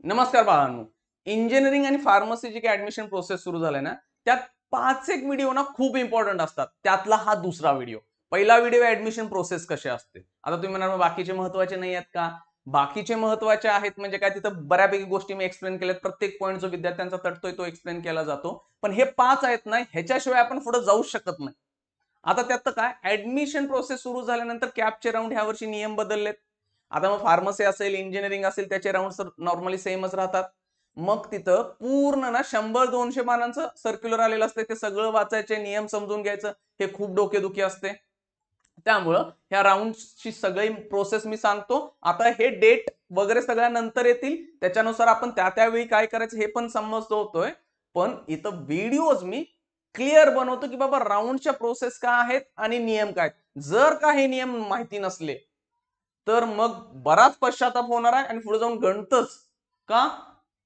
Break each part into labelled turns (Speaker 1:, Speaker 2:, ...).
Speaker 1: नमस्कार बाळांनो. इंजिनिअरिंग आणि फार्मसीची काही ऍडमिशन प्रोसेस सुरू झालाय ना, त्यात 5 एक व्हिडिओ ना खूप इम्पॉर्टंट असतात. त्यातला हा दुसरा व्हिडिओ. पहिला व्हिडिओ ऍडमिशन प्रोसेस कशी असते. आता तुम्ही म्हणाल बाकीचे महत्त्वाचे नाही आहेत का? बाकीचे महत्त्वाचे आहेत म्हणजे काय, तिथं बऱ्यापैकी गोष्टी मी एक्सप्लेन केल्यात. प्रत्येक पॉईंट जो विद्यार्थ्यांचा तटतोय तो एक्सप्लेन केला जातो. पण हे 5 आहेत ना, ह्याच्याशिवाय आपण पुढे जाऊ शकत नाही. आता त्यात काय, ऍडमिशन प्रोसेस सुरू झाल्यानंतर कॅपचे राऊंड ह्या वर्षी नियम बदललेत. आता मग फार्मसी असेल, इंजिनिअरिंग असेल, त्याचे राऊंड नॉर्मली सेमच राहतात. मग तिथं पूर्ण ना 100-200 पानांचं सर्क्युलर आलेलं असते. ते सगळं वाचायचे, नियम समजून घ्यायचं, हे खूप डोकेदुखी असते. त्यामुळं ह्या राऊंडची सगळी प्रोसेस मी सांगतो. आता हे डेट वगैरे सगळ्या नंतर येतील, त्याच्यानुसार आपण त्यावेळी काय करायचं हे पण समजतो होतोय. पण इथं व्हिडिओज मी क्लिअर बनवतो की बाबा राऊंडच्या प्रोसेस काय आहेत आणि नियम काय. जर का हे नियम माहिती नसले तर मग बराच पश्चाताप होणार आहे आणि पुढे जाऊन गणतच. का?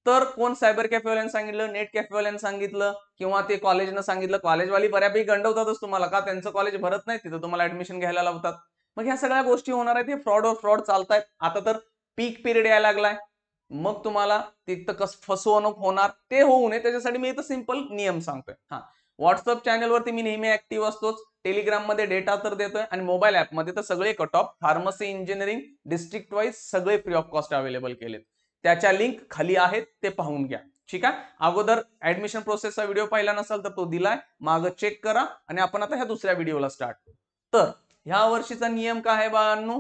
Speaker 1: तर कोण सायबर कॅफेवाल्यानं सांगितलं, नेट कॅफेवाल्यानं सांगितलं किंवा ते कॉलेजनं सांगितलं. कॉलेजवाली बऱ्यापैकी गंडवतातच तुम्हाला. का? त्यांचं कॉलेज भरत नाही, तिथं तुम्हाला ऍडमिशन घ्यायला लावतात. मग ह्या सगळ्या गोष्टी होणार आहेत. हे फ्रॉड चालतायत. आता तर पीक पिरियड यायला लागलाय. मग तुम्हाला तिथं कसं फसवणूक होणार ते होऊ नये त्याच्यासाठी मी इथं सिंपल नियम सांगतोय. हा, व्हॉट्सअप चॅनलवरती मी नेहमी ऍक्टिव्ह असतोच. टेलिग्राम मध्ये डेटा तर देतोय आणि मोबाईल ऍप मध्ये तर सगळे cut off pharmacy engineering district wise सगळे फ्री ऑफ कॉस्ट अवेलेबल केलेत. त्याच्या लिंक खाली आहेत, ते पाहून घ्या. ठीक आहे. अगोदर ऍडमिशन प्रोसेसचा व्हिडिओ पाहिला नसेल तर तो दिलाय, माग चेक करा आणि आपण आता ह्या दुसऱ्या व्हिडिओला स्टार्ट करू. तर ह्या वर्षीचा नियम काय आहे बाळांनो,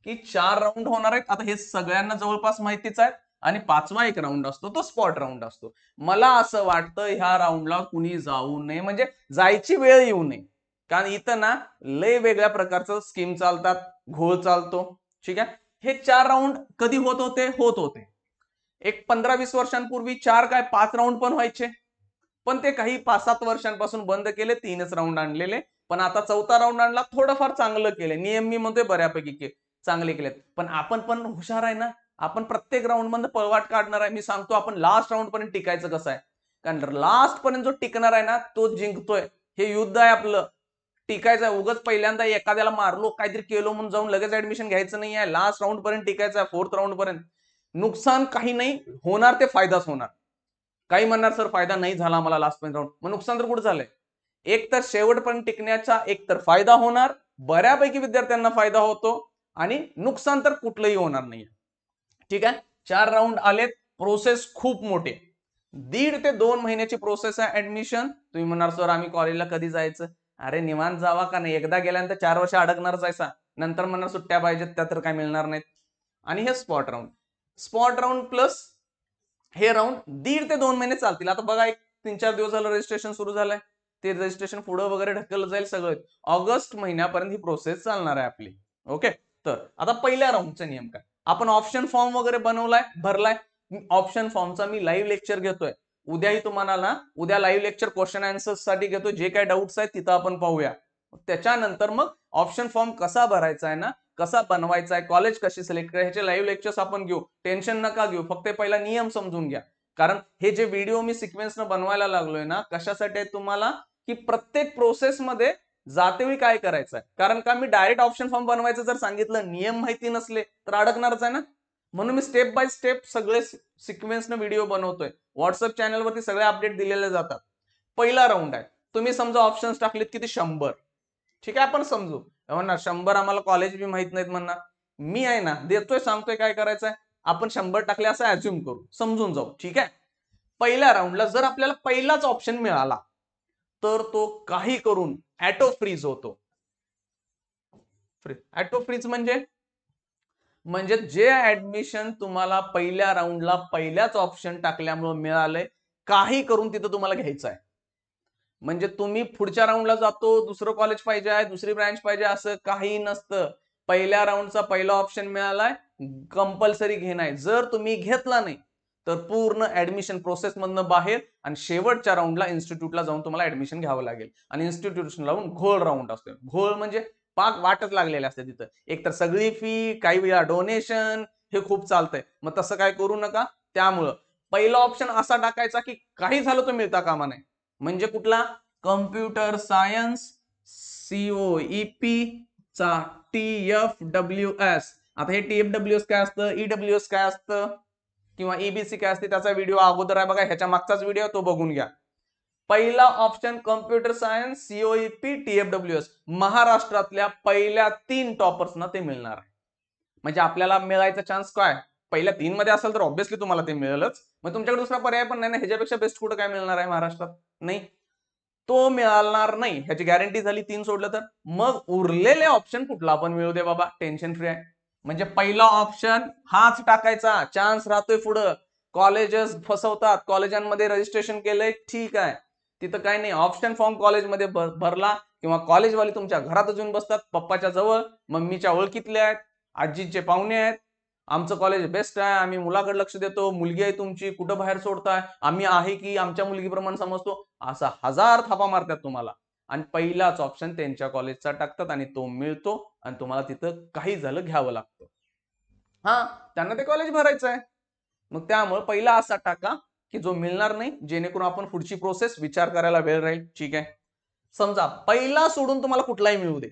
Speaker 1: की 4 राऊंड होणार आहेत. आता हे सगळ्यांना जवळपास माहितीच आहे. आणि 5वा एक राऊंड असतो तो स्पॉट राऊंड असतो. मला असं वाटतं ह्या राऊंडला कुणी जाऊ नये, म्हणजे जायची वेळ येऊ नये. कारण इथं ना लय वेगळ्या प्रकारचं स्कीम चालतात, घोळ चालतो. ठीक आहे. हे 4 राऊंड कधी होत होते एक 15-20 वर्षांपूर्वी 4 काय 5 राऊंड पण व्हायचे. पण ते काही 5-7 वर्षांपासून बंद केले, 3च राऊंड आणलेले. पण आता 4था राऊंड आणला, थोडंफार चांगलं केले. नियम मी म्हणतोय बऱ्यापैकी चांगले केलेत. पण आपण पण हुशार आहे ना, आपण प्रत्येक राऊंड मध्ये पळवाट काढणार आहे. मी सांगतो आपण लास्ट राऊंड पर्यंत टिकायचं कसं आहे. कारण लास्ट पर्यंत जो टिकणार आहे ना तो जिंकतोय. हे युद्ध आहे आपलं. टिकायचं आहे. उगाच पहिल्यांदा एखाद्याला मारलो, काहीतरी केलो म्हणून जाऊन लगेच ऍडमिशन घ्यायचं नाही आहे. लास्ट राऊंड पर्यंत टिकायचं आहे, 4th राऊंड पर्यंत. नुकसान काही नाही होणार, ते फायदाच होणार. काही म्हणणार सर फायदा नाही झाला मला लास्ट पर्यंत राऊंड, मग नुकसान तर कुठं झालंय. एक तर शेवटपर्यंत टिकण्याचा एक तर फायदा होणार, बऱ्यापैकी विद्यार्थ्यांना फायदा होतो आणि नुकसान तर कुठलंही होणार नाही. ठीक आहे. 4 राऊंड आलेत. प्रोसेस खूप मोठे, 1.5 ते 2 महिन्याची प्रोसेस आहे ऍडमिशन. तुम्ही म्हणणार सर आम्ही कॉलेजला कधी जायचं. अरे निवांत जावा, का नाही एकदा गेल्यानंतर 4 वर्ष अडकणारच आहे. नंतर म्हणणार सुट्ट्या पाहिजेत, त्या तर काय मिळणार नाहीत. आणि हे स्पॉट राऊंड प्लस हे राऊंड 1.5 ते 2 महिने चालतील. आता बघा, एक 3-4 दिवस झालं रजिस्ट्रेशन सुरू झालंय. ते रजिस्ट्रेशन पुढे वगैरे ढकललं जाईल सगळं. ऑगस्ट महिन्यापर्यंत ही प्रोसेस चालणार आहे आपली. ओके. तर आता पहिल्या राऊंडचे नियम काय. आपण ऑप्शन फॉर्म वगैरे बनवलाय, भरलाय. ऑप्शन फॉर्मचा मी लाईव्ह लेक्चर घेतोय. उद्याही तुम्हाला ना, उद्या लाईव्ह लेक्चर क्वेश्चन आन्सर्स साठी घेतो. जे काय डाऊट्स आहेत तिथं आपण पाहूया. त्याच्यानंतर मग ऑप्शन फॉर्म कसा भरायचा आहे ना, कसा बनवायचा आहे, कॉलेज कशी सिलेक्ट करायचे, ह्याचे लाईव्ह लेक्चर्स आपण घेऊ. टेन्शन नका घेऊ, फक्त पहिला नियम समजून घ्या. कारण हे जे व्हिडिओ मी सिक्वेन्सनं बनवायला लागलोय ना, कशासाठी आहे तुम्हाला, की प्रत्येक प्रोसेसमध्ये जातेवेळी काय करायचं आहे. कारण का, मी डायरेक्ट ऑप्शन फॉर्म बनवायचं जर सांगितलं, नियम माहिती नसले तर अडकणारच आहे ना. म्हणून मी स्टेप बाय स्टेप सगळे सिक्वेन्सनं व्हिडिओ बनवतोय. व्हॉट्सअप चॅनलवरती सगळे अपडेट दिलेले जातात. पहिला राऊंड आहे. तुम्ही समजा ऑप्शन्स टाकलेत किती, 100. ठीक आहे, आपण समजू. म्हणणार 100 आम्हाला कॉलेज बी माहित नाहीत म्हणणार. मी आहे ना, देतोय, सांगतोय काय करायचंय. आपण 100 टाकले असं ऍज्युम करू, समजून जाऊ. ठीक आहे. पहिल्या राऊंडला जर आपल्याला पहिलाच ऑप्शन मिळाला तर तो काही करून ऍटो फ्रीज होतो. ऍटो फ्रीज म्हणजे जे ऍडमिशन तुम्हाला पहिल्या राऊंडला पहिल्याच ऑप्शन टाकल्यामुळे मिळालंय, काही करून तिथं तुम्हाला घ्यायचं आहे. म्हणजे तुम्ही पुढच्या राऊंडला जातो, दुसरं कॉलेज पाहिजे आहे, दुसरी ब्रँच पाहिजे, असं काही नसतं. पहिल्या राऊंडचा पहिला ऑप्शन मिळालाय, कंपल्सरी घेणार. जर तुम्ही घेतला नाही तर पूर्ण ऍडमिशन प्रोसेस मधनं बाहेर आणि शेवटच्या राऊंडला इन्स्टिट्यूटला जाऊन तुम्हाला ऍडमिशन घ्यावं लागेल. आणि इन्स्टिट्यूशन लावून घोळ राऊंड असतो. घोळ म्हणजे पाक वाटच लागलेले असते तिथं. एक तर सगळी फी, काही वेळा डोनेशन, हे खूप चालतंय. मग तसं काय करू नका. त्यामुळं पहिला ऑप्शन असा टाकायचा की काही झालं तर मिळता कामा नये. म्हणजे कुठला, कम्प्युटर सायन्स COEP चा TFWS. आता हे TFWS काय असतं, EWS काय असतं, किंवा ईबीसी काय असते त्याचा व्हिडिओ अगोदर आहे बघा, ह्याच्या मागचाच व्हिडिओ तो बघून घ्या. पहिला option computer science, COEP, TFWS, महाराष्ट्रातल्या पहिल्या 3 टॉपर्सना ते मिळणार आहे. म्हणजे आपल्याला मिळायचा चान्स काय, पहिल्या 3 मध्ये असेल तर ऑब्व्हियसली तुम्हाला ते मिळेलच. मग तुमच्याकडे दुसरा पर्याय पण नाही ना, ह्याच्यापेक्षा बेस्ट कुठं काय मिळणार आहे महाराष्ट्रात? नाही, तो मिळणार नाही, ह्याची गॅरंटी झाली 3 सोडलं तर. मग उरलेले ऑप्शन कुठला पण मिळू दे बाबा, टेन्शन फ्री आहे. म्हणजे पहिला ऑप्शन हाच टाकायचा, चान्स राहतोय पुढं. कॉलेजेस फसवतात, कॉलेजांमध्ये रजिस्ट्रेशन केलंय ठीक आहे, तिथं काय नाही, ऑप्शन फॉर्म कॉलेजमध्ये भरला किंवा कॉलेजवाले तुमच्या घरात येऊन बसतात, पप्पाच्या जवळ, मम्मीच्या ओळखीतले आहेत, आजीचे पाहुणे आहेत, आमचं कॉलेज बेस्ट आहे, आम्ही मुलाकडे लक्ष देतो, मुलगी आहे तुमची, कुठं बाहेर सोडताय, आम्ही आहे की आमच्या मुलगीप्रमाणे समजतो, असा 1000 थापा मारतात तुम्हाला. आणि पहिलाच ऑप्शन त्यांच्या कॉलेजचा टाकतात आणि तो मिळतो आणि तुम्हाला तिथं काही झालं घ्यावं लागतं. हा, त्यांना ते कॉलेज भरायचं आहे. मग त्यामुळे पहिला असा टाका की जो मिळणार नाही, जेणेकरून आपण पुढची प्रोसेस विचार करायला वेळ राहील. ठीक आहे, समजा पहिला सोडून तुम्हाला कुठलाही मिळू दे,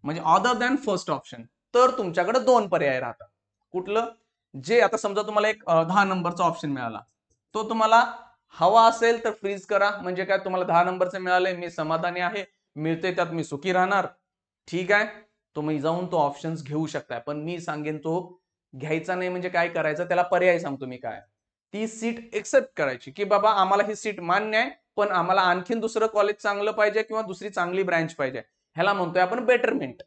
Speaker 1: म्हणजे अदर दॅन फर्स्ट ऑप्शन, तर तुमच्याकडे 2 पर्याय राहतात. कुठलं, जे आता समजा तुम्हाला एक 10 नंबरचा ऑप्शन मिळाला, तो तुम्हाला हवा असेल तर फ्रीज करा. म्हणजे काय, तुम्हाला 10 नंबरचं मिळालंय, मी समाधानी आहे, मिळते त्यात मी सुखी राहणार, ठीक आहे, तुम्ही जाऊन तो ऑप्शन्स घेऊ शकताय. पण मी सांगेन तो घ्यायचा नाही. म्हणजे काय करायचं, त्याला पर्याय सांगतो मी काय, ती सीट एक्सेप्ट करायची की बाबा आम्हाला ही सीट मान्य आहे, पण आम्हाला आणखीन दुसरं कॉलेज चांगलं पाहिजे किंवा दुसरी चांगली ब्रँच पाहिजे, ह्याला म्हणतोय आपण बेटरमेंट.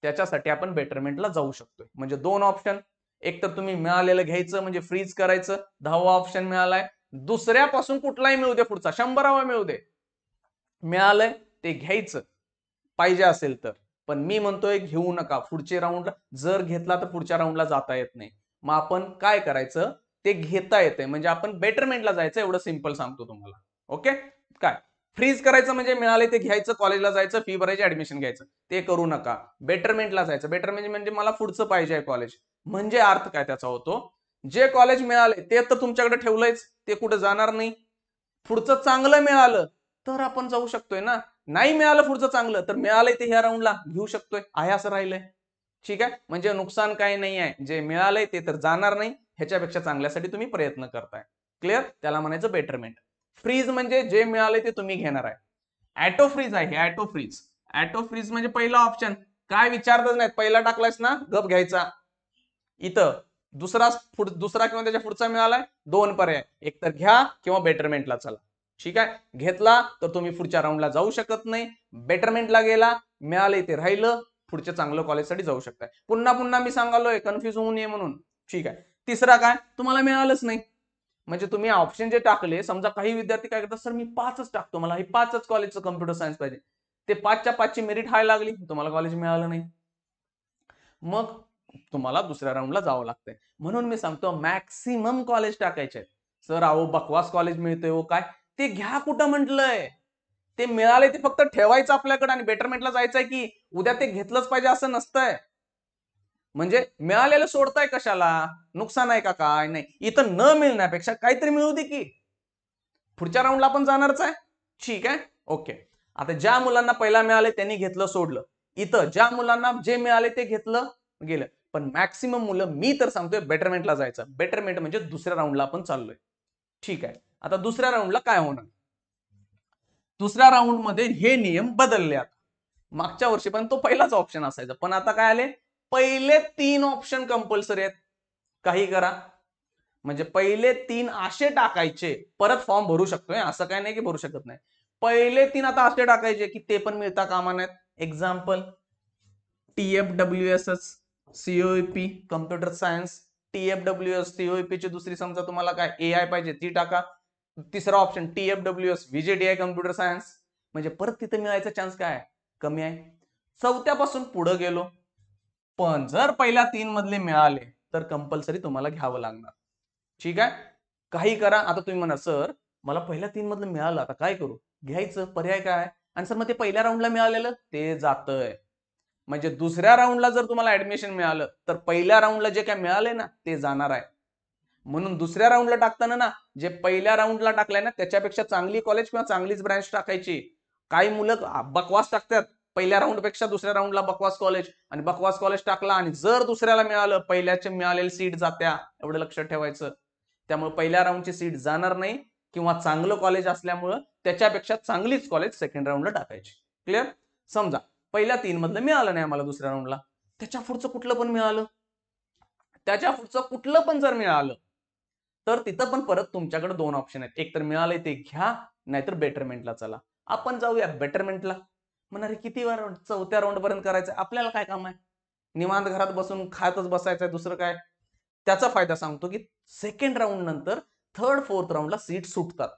Speaker 1: त्याच्यासाठी आपण बेटरमेंटला जाऊ शकतोय. म्हणजे 2 ऑप्शन, एक तर तुम्ही मिळालेलं घ्यायचं म्हणजे फ्रीज करायचं, 10वा ऑप्शन मिळालाय, दुसऱ्यापासून कुठलाही मिळू दे, पुढचा 100वा मिळू दे, मिळालंय ते घ्यायचं पाहिजे असेल तर. पण मी म्हणतोय घेऊ नका, पुढच्या राऊंडला जर घेतला तर पुढच्या राऊंडला जाता येत नाही. मग आपण काय करायचं, ते घेता येते, म्हणजे आपण बेटरमेंटला जायचं, एवढं सिंपल सांगतो तुम्हाला. ओके, काय फ्रीज करायचं म्हणजे मिळाले ते घ्यायचं, कॉलेजला जायचं, फी भरायची, ऍडमिशन घ्यायचं, ते करू नका. बेटरमेंटला जायचं. बेटरमेंट म्हणजे मला पुढचं पाहिजे कॉलेज. म्हणजे अर्थ काय त्याचा होतो, जे कॉलेज मिळाले ते तर तुमच्याकडे ठेवलंयच, ते कुठे जाणार नाही. पुढचं चांगलं मिळालं तर आपण जाऊ शकतोय ना, नाही मिळालं पुढचं चांगलं तर मिळालंय ते ह्या राऊंडला घेऊ शकतोय, आहे असं राहिलंय. ठीक आहे, म्हणजे नुकसान काही नाही आहे, जे मिळालंय ते तर जाणार नाही, ह्याच्यापेक्षा चांगल्यासाठी तुम्ही प्रयत्न करताय. क्लिअर, त्याला म्हणायचं बेटरमेंट. फ्रीज म्हणजे जे मिळाले ते तुम्ही घेणार आहे. ऍटो फ्रीज आहे, ऍटो फ्रीज. ऍटो फ्रीज म्हणजे पहिला ऑप्शन काय विचारतच नाही, पहिला टाकलायस ना गप घ्यायचा. इथं दुसरा किंवा त्याच्या पुढचा मिळालाय, 2 पर्याय, एक तर घ्या किंवा बेटरमेंटला चला. ठीक आहे, घेतला तर तुम्ही पुढच्या राऊंडला जाऊ शकत नाही, बेटरमेंटला गेला, मिळाले ते राहिलं, पुढच्या चांगलं कॉलेजसाठी जाऊ शकताय. पुन्हा पुन्हा मी सांगालोय कन्फ्युज होऊ नये म्हणून. ठीक आहे, तिसरा काय, तुम्हाला मिळालंच नाही, म्हणजे तुम्ही ऑप्शन जे टाकले, समजा काही विद्यार्थी काय करतात, सर मी 5च टाकतो, मला हे 5च कॉलेजचं कम्प्युटर सायन्स पाहिजे, ते 5च्या 5ची मेरिट हाय लागली, तुम्हाला कॉलेज मिळालं नाही, मग तुम्हाला दुसऱ्या राऊंडला जावं लागतंय. म्हणून मी सांगतो मॅक्सिमम कॉलेज टाकायचे. सर अहो बकवास कॉलेज मिळतंय हो, काय ते घ्या, कुठं म्हटलंय, ते मिळाले ते फक्त ठेवायचं आपल्याकडे आणि बेटरमेंटला जायचंय की उद्या ते घेतलंच पाहिजे असं नसतंय. म्हणजे मिळालेलं सोडताय कशाला, नुकसान आहे का काय, नाही, इथं न मिळण्यापेक्षा काहीतरी मिळू दे की, पुढच्या राऊंडला आपण जाणारच आहे. ठीक आहे, ओके. आता ज्या मुलांना पहिला मिळाले त्यांनी घेतलं सोडलं, इथं ज्या मुलांना जे मिळाले ते घेतलं गेलं, पण मॅक्सिमम मुलं मी तर सांगतोय बेटरमेंटला जायचं. बेटरमेंट म्हणजे दुसऱ्या राऊंडला आपण चाललोय. ठीक आहे, आता दुसऱ्या राऊंडला काय होणार, दुसऱ्या राऊंड मध्ये हे नियम बदलले. आता मागच्या वर्षी पण तो पहिलाच ऑप्शन असायचा, पण आता काय आले, पहिले 3 ऑप्शन कंपल्सरी आहेत. काही करा, म्हणजे पहिले 3 असे टाकायचे, परत फॉर्म भरू शकतोय, असं काय नाही की भरू शकत नाही. पहिले 3 आता असे टाकायचे की ते पण मिळता कामा नयेत. Example TFWS, COEP computer science, TFWS COEP ची दुसरी समजा तुम्हाला काय AI पाहिजे ती टाका. तिसरा option TFWS VJDI computer science, म्हणजे परत तिथे मिळायचा चान्स काय कमी आहे. चौथ्यापासून पुढे गेलो, पण जर पहिल्या 3 मधले मिळाले तर कंपल्सरी तुम्हाला घ्यावं लागणार. ठीक आहे, काही करा. आता तुम्ही म्हणा सर मला पहिल्या 3 मधलं मिळालं, आता काय करू, घ्यायचं, पर्याय काय, आणि सर मग ते पहिल्या राऊंडला मिळालेलं ते जातंय. म्हणजे दुसऱ्या राऊंडला जर तुम्हाला ऍडमिशन मिळालं तर पहिल्या राऊंडला जे काय मिळाले ना ते जाणार आहे. म्हणून दुसऱ्या राऊंडला टाकताना ना जे पहिल्या राऊंडला टाकलंय ना त्याच्यापेक्षा चांगली कॉलेज किंवा चांगलीच ब्रँच टाकायची. काही मुलं बकवास टाकतात, पहिल्या राऊंड पेक्षा दुसऱ्या राऊंडला बकवास कॉलेज, आणि बकवास कॉलेज टाकला आणि जर दुसऱ्याला मिळालं पहिल्याचे मिळालेली सीट जात्या, एवढं लक्षात ठेवायचं. त्यामुळे पहिल्या राऊंडची सीट जाणार नाही, किंवा चांगलं कॉलेज असल्यामुळं त्याच्यापेक्षा चांगलीच कॉलेज सेकंड राऊंडला टाकायची. क्लिअर? समजा पहिल्या 3 मधलं मिळालं नाही आम्हाला दुसऱ्या राऊंडला, त्याच्या पुढचं कुठलं पण मिळालं, त्याच्या पुढचं कुठलं पण जर मिळालं, तर तिथं पण परत तुमच्याकडे 2 ऑप्शन आहेत. एक तर मिळालंय ते घ्या, नाहीतर बेटरमेंटला चला. आपण जाऊया बेटरमेंटला. म्हणणार किती वार चौथ्या राऊंड पर्यंत करायचं, आपल्याला काय काम आहे, निवांत घरात बसून खातच बसायचंय, दुसरं काय. त्याचा फायदा सांगतो की सेकंड राऊंड नंतर थर्ड फोर्थ राऊंडला सीट सुटतात.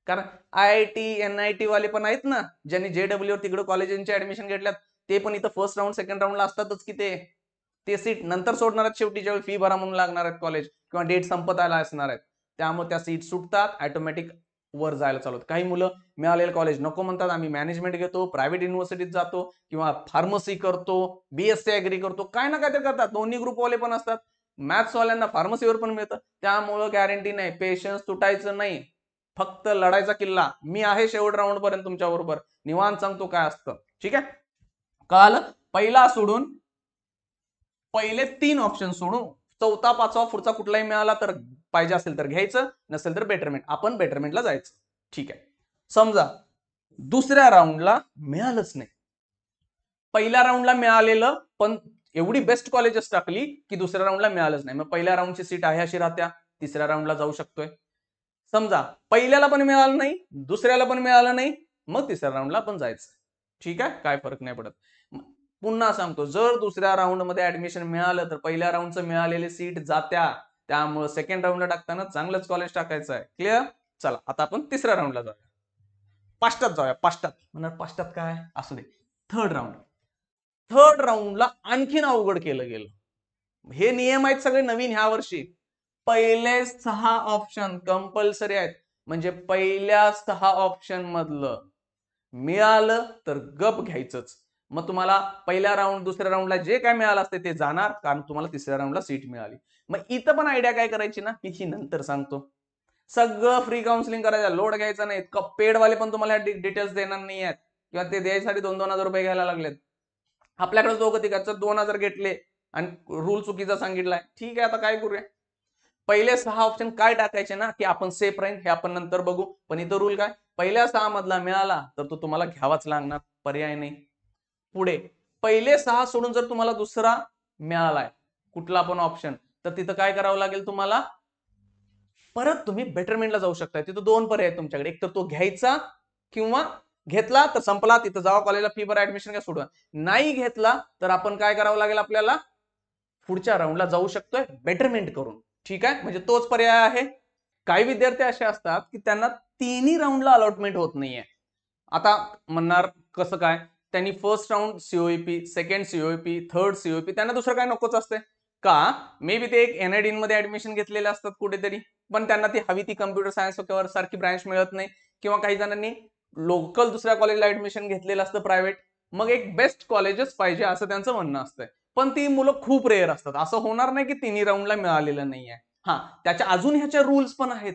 Speaker 1: कारण IIT NIT वाले पण आहेत ना, ज्यांनी JW तिकडे कॉलेजांचे ऍडमिशन घेतल्यात, ते पण इथं फर्स्ट राऊंड सेकंड राऊंडला असतातच की ते सीट नंतर सोडणार आहेत शेवटी, ज्यावेळी फी भरा म्हणून लागणार आहेत कॉलेज, किंवा डेट संपत आला असणार आहेत, त्यामुळे त्या सीट सुटतात, ऑटोमॅटिक वर जायला चालू होतं. काही मुलं मिळालेलं कॉलेज नको म्हणतात, आम्ही मॅनेजमेंट घेतो, प्रायव्हेट युनिव्हर्सिटीत जातो, किंवा फार्मसी करतो, BSc ऍग्री करतो, काय ना काय ते करतात. दोन्ही ग्रुपवाले पण असतात. मॅथ्स वाल्यांना फार्मसीवर पण मिळतं, त्यामुळं गॅरंटी नाही, पेशन्स तुटायचं नाही, फक्त लढायचा किल्ला. मी आहे शेवट राऊंड पर्यंत तुमच्या बरोबर, निवांत सांगतो काय असतं. ठीक आहे, काल पहिला सोडून पहिले 3 ऑप्शन सोडून चौथा पाचवा पुढचा कुठलाही मिळाला तर पाहिजे असेल तर घ्यायचं, नसेल तर बेटरमेंट, आपण बेटरमेंटला जायचं. ठीक आहे, समजा दुसऱ्या राऊंडला मिळालंच नाही, पहिल्या राऊंडला मिळालेलं पण एवढी बेस्ट कॉलेजेस टाकली की दुसऱ्या राऊंडला मिळालंच नाही, मग पहिल्या राऊंडची सीट आहे अशी राहत्या, तिसऱ्या राऊंडला जाऊ शकतोय. समजा पहिल्याला पण मिळालं नाही, दुसऱ्याला पण मिळालं नाही, मग तिसऱ्या राऊंडला पण जायचं. ठीक आहे, काय फरक नाही पडत. पुन्हा सांगतो, जर दुसऱ्या राऊंड मध्ये ऍडमिशन मिळालं तर पहिल्या राऊंडचं मिळालेली सीट जात्या, त्यामुळे सेकंड राऊंडला टाकताना चांगलंच कॉलेज टाकायचं आहे. क्लिअर? चला आता आपण तिसऱ्या राऊंडला जाऊया, पाष्टात जाऊया. पाष्टात म्हणणार पाष्टात काय असू दे. थर्ड राऊंडला आणखीन अवघड केलं गेलं. हे नियम आहेत सगळे नवीन ह्या वर्षी. पहिले 6 ऑप्शन कंपल्सरी आहेत, म्हणजे पहिल्या 6 ऑप्शन मधलं मिळालं तर गप घ्यायचंच. मग तुम्हाला पहिल्या राऊंड दुसऱ्या राऊंडला जे काय मिळालं असते ते जाणार, कारण तुम्हाला तिसऱ्या राऊंडला सीट मिळाली. मग इथं पण आयडिया काय करायची ना, ही नंतर सांगतो. सगळं फ्री काउन्सिलिंग करायचं, लोड घ्यायचा नाही. पेडवाले पण तुम्हाला डिटेल्स देणार नाही आहेत, किंवा ते द्यायसाठी 2,000 रुपये घ्यायला लागलेत. आपल्याकडे दोघं तिघांचं 2,000 घेतले आणि रूल चुकीचा सांगितलाय. ठीक आहे, आता काय करूया. पहिले 6 ऑप्शन काय टाकायचे ना, की आपण सेफ राहील, हे आपण नंतर बघू. पण इथं रूल काय, पहिल्या 6 मधला मिळाला तर तो तुम्हाला घ्यावाच लागणार, पर्याय नाही. पुढे पहिले 6 सोडून जर तुम्हाला दुसरा मिळालाय कुठला पण ऑप्शन, तर तिथं काय करावं लागेल तुम्हाला, परत तुम्ही बेटरमेंटला जाऊ शकता. तिथं 2 पर्याय आहेत तुमच्याकडे, एक तर तो घ्यायचा, किंवा घेतला तर संपला, तिथं जावा कॉलेजला फी भरा, ऍडमिशन घ्या, सोडवा. नाही घेतला तर आपण काय करावं लागेल, आपल्याला पुढच्या राऊंडला जाऊ शकतोय बेटरमेंट करून. ठीक आहे, म्हणजे तोच पर्याय आहे. काही विद्यार्थी असे असतात की त्यांना तिन्ही राऊंडला अलॉटमेंट होत नाहीये. आता म्हणणार कसं काय, त्यांनी first round COEP, second COEP, third COEP, त्यांना दुसरं काय नकोच असते का, मे बी ते एक NID मध्ये ऍडमिशन घेतलेले असतात कुठेतरी, पण त्यांना ती हवी ती कम्प्युटर सायन्स सारखी ब्रांच मिळत नाही, किंवा काही जणांनी लोकल दुसऱ्या कॉलेजला ऍडमिशन घेतलेलं असतं प्रायव्हेट, मग एक बेस्ट कॉलेजेस पाहिजे असं त्यांचं म्हणणं असतं. पण ती मुलं खूप रेअर असतात, असं होणार नाही की तिन्ही राऊंडला मिळालेलं नाहीये. हा, त्याच्या अजून ह्याच्या रूल्स पण आहेत,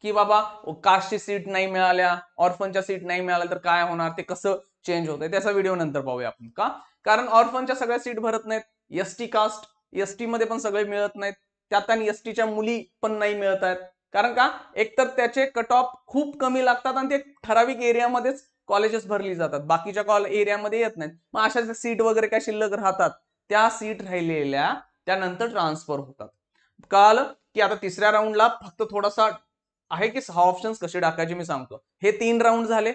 Speaker 1: की बाबा कास्टची सीट नाही मिळाल्या, ऑर्फनच्या सीट नाही मिळाल्या तर काय होणार, ते कसं चेंज होतंय, त्याचा व्हिडिओ नंतर पाहूया आपण. का, कारण ऑर्फनच्या सगळ्या सीट भरत नाहीत, ST कास्ट, ST मध्ये पण सगळे मिळत नाहीत, त्यात आणि STच्या मुली पण नाही मिळत आहेत. कारण का, एकतर त्याचे कट ऑफ खूप कमी लागतात, आणि ते ठराविक एरियामध्येच कॉलेजेस भरली जातात, बाकीच्या एरियामध्ये येत नाहीत. मग अशा सीट वगैरे काय शिल्लक राहतात, त्या सीट राहिलेल्या त्यानंतर ट्रान्सफर होतात. काल की आता तिसऱ्या राऊंडला फक्त थोडासा आहे की 6 ऑप्शन्स कसे टाकायचे मी सांगतो. हे 3 राऊंड झाले.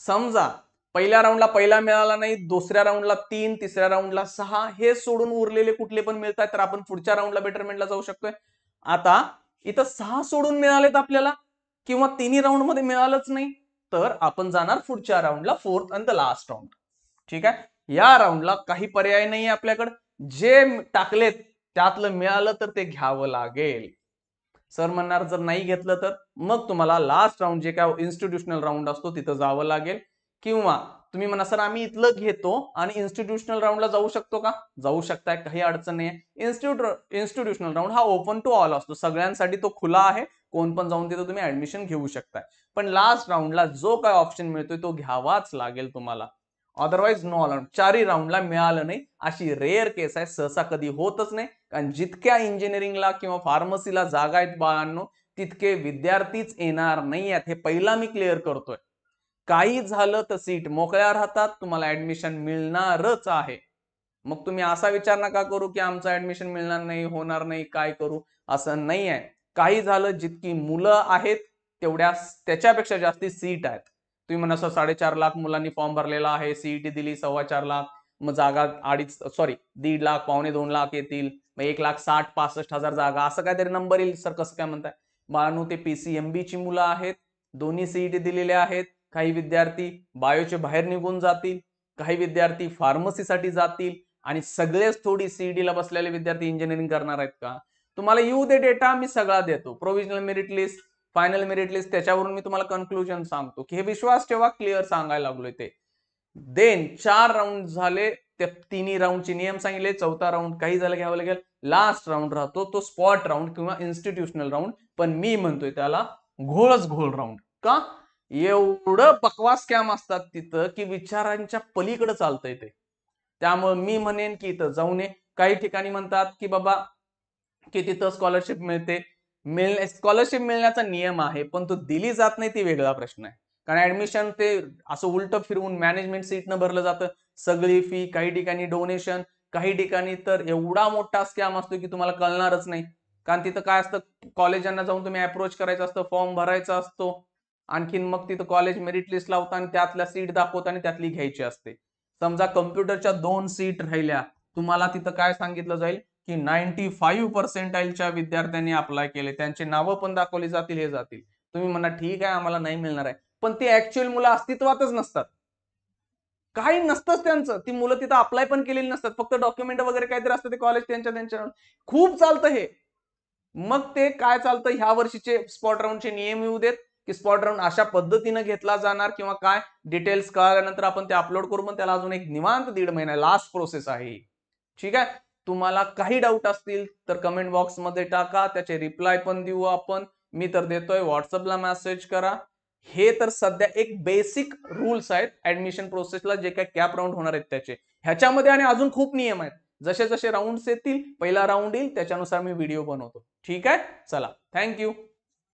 Speaker 1: समजा पहिल्या राऊंडला पहिला मिळाला नाही, दुसऱ्या राऊंडला 3, तिसऱ्या राऊंडला 6, हे सोडून उरलेले कुठले पण मिळतात तर आपण पुढच्या राऊंडला बेटरमेंटला जाऊ शकतोय. आता इथं 6 सोडून मिळालेत आपल्याला, किंवा तिन्ही राऊंड मध्ये मिळालंच नाही, तर आपण जाणार पुढच्या राऊंडला, fourth and the last round. ठीक आहे, या राऊंडला काही पर्याय नाही आपल्याकडे, जे टाकलेत त्यातलं मिळालं तर ते घ्यावं लागेल. सर म्हणणार जर नाही घेतलं तर मग तुम्हाला लास्ट राऊंड जे काय इन्स्टिट्यूशनल राऊंड असतो तिथं जावं लागेल, किंवा तुम्ही म्हणा सर आम्ही इथलं घेतो आणि इन्स्टिट्यूशनल राऊंडला जाऊ शकतो का, जाऊ शकताय, काही अडचण नाही. इन्स्टिट्यूशनल राऊंड हा ओपन टू ऑल असतो, सगळ्यांसाठी तो खुला आहे, कोण पण जाऊन तिथं तुम्ही ऍडमिशन घेऊ शकताय. पण लास्ट राऊंडला जो काय ऑप्शन मिळतोय तो घ्यावाच लागेल तुम्हाला, अदरवाइज नो अलाउड. 4ही राऊंडला मिळालं नाही अशी रेअर केस आहे, सहसा कधी होतच नाही. कारण जितक्या इंजिनिअरिंगला किंवा फार्मसीला जागा आहेत बाळांनो, तितके विद्यार्थीच येणार नाही आहेत. हे पहिला मी क्लिअर करतोय. काही झालं तर सीट मोकळ्या राहतात, तुम्हाला ऍडमिशन मिळणारच आहे. मग तुम्ही असा विचार नका करू की आमचं ऍडमिशन मिळणार नाही, होणार नाही, काय करू, असं नाही आहे. काही झालं, जितकी मुलं आहेत तेवढ्या त्याच्यापेक्षा जास्ती सीट आहेत. तुम्ही म्हणा 4.5 लाख मुलांनी फॉर्म भरलेला आहे, सीईटी दिली 4.25 लाख, मग जागा 1.5 लाख, 1.25 लाख येतील, मग 1,60,65,000 जागा, असं काहीतरी नंबर येईल. सर कसं काय म्हणताय? बाळांनो, ते PCMB ची मुलं आहेत, दोन्ही सीईटी दिलेल्या आहेत. काही विद्यार्थी बायोचे बाहेर निघून जातील, काही विद्यार्थी फार्मसीसाठी जातील, आणि सगळेच थोडी सीईटी ला बसलेले विद्यार्थी इंजिनिअरिंग करणार आहेत का? तुम्हाला येऊ दे डेटा, मी सगळा देतो. Provisional merit list, final merit list, त्याच्यावरून मी तुम्हाला कन्क्लुजन सांगतो की हे विश्वास ठेवा, क्लिअर सांगायला लागलोय ते. देन 4 राऊंड झाले, त्या तिन्ही राऊंडचे नियम सांगितले. चौथा राऊंड काही झालं घ्यावं लागेल. लास्ट राऊंड राहतो तो स्पॉट राऊंड किंवा इन्स्टिट्यूशनल राऊंड, पण मी म्हणतोय त्याला घोळच घोळ राऊंड. का? एवढं बकवास स्कॅम असतात तिथं की विचारांच्या पलीकडे चालतंय ते. त्यामुळे मी म्हणेन की इथं जाऊ नये. काही ठिकाणी म्हणतात की बाबा की तिथं स्कॉलरशिप मिळते. स्कॉलरशिप मिळण्याचा नियम आहे, पण तो दिली जात नाही ती वेगळा प्रश्न आहे. कारण ऍडमिशन ते असं उलट फिरवून मॅनेजमेंट सीटनं भरलं जातं. सगळी फी, काही ठिकाणी डोनेशन, काही ठिकाणी तर एवढा मोठा स्कॅम असतो की तुम्हाला कळणारच नाही. कारण तिथं काय असतं, कॉलेजांना जाऊन तुम्ही अप्रोच करायचं असतं, फॉर्म भरायचा असतो, आणखीन मग तिथं कॉलेज मेरिट लिस्ट लावता आणि त्यातल्या सीट दाखवता आणि त्यातली घ्यायची असते. समजा कम्प्युटरच्या 2 सीट राहिल्या, तुम्हाला तिथं काय सांगितलं जाईल की 95% विद्यार्थ्यांनी अप्लाय केले, त्यांची नावं पण दाखवली जातील, हे जातील. तुम्ही म्हणा ठीक आहे, आम्हाला नाही मिळणार आहे, पण ती ऍक्च्युअल मुलं अस्तित्वातच नसतात. काही नसतंच त्यांचं. ती मुलं तिथं अप्लाय पण केलेली नसतात, फक्त डॉक्युमेंट वगैरे काहीतरी असतं, ते कॉलेज त्यांच्या खूप चालतं हे. मग ते काय चालतं, ह्या वर्षीचे स्पॉट राऊंडचे नियम येऊ देत की स्पॉट राऊंड अशा पद्धतीने घेतला जाणार किंवा काय, डिटेल्स कळाल्यानंतर आपण ते अपलोड करू. पण त्याला अजून एक निवांत 1.5 महिना लास्ट प्रोसेस आहे. ठीक आहे. तुम्हाला काही डाऊट असतील तर कमेंट बॉक्स मध्ये टाका, त्याचे रिप्लाय पण देऊ आपण. मी तर देतोय, व्हॉट्सअपला मेसेज करा. हे तर सध्या एक बेसिक रूल्स आहेत ऍडमिशन प्रोसेसला, जे काही कॅप राऊंड होणार आहेत त्याचे. ह्याच्यामध्ये आणि अजून खूप नियम आहेत. जसे जसे राऊंड्स येतील, पहिला राऊंड येईल त्याच्यानुसार मी व्हिडिओ बनवतो. ठीक आहे, चला, थँक्यू.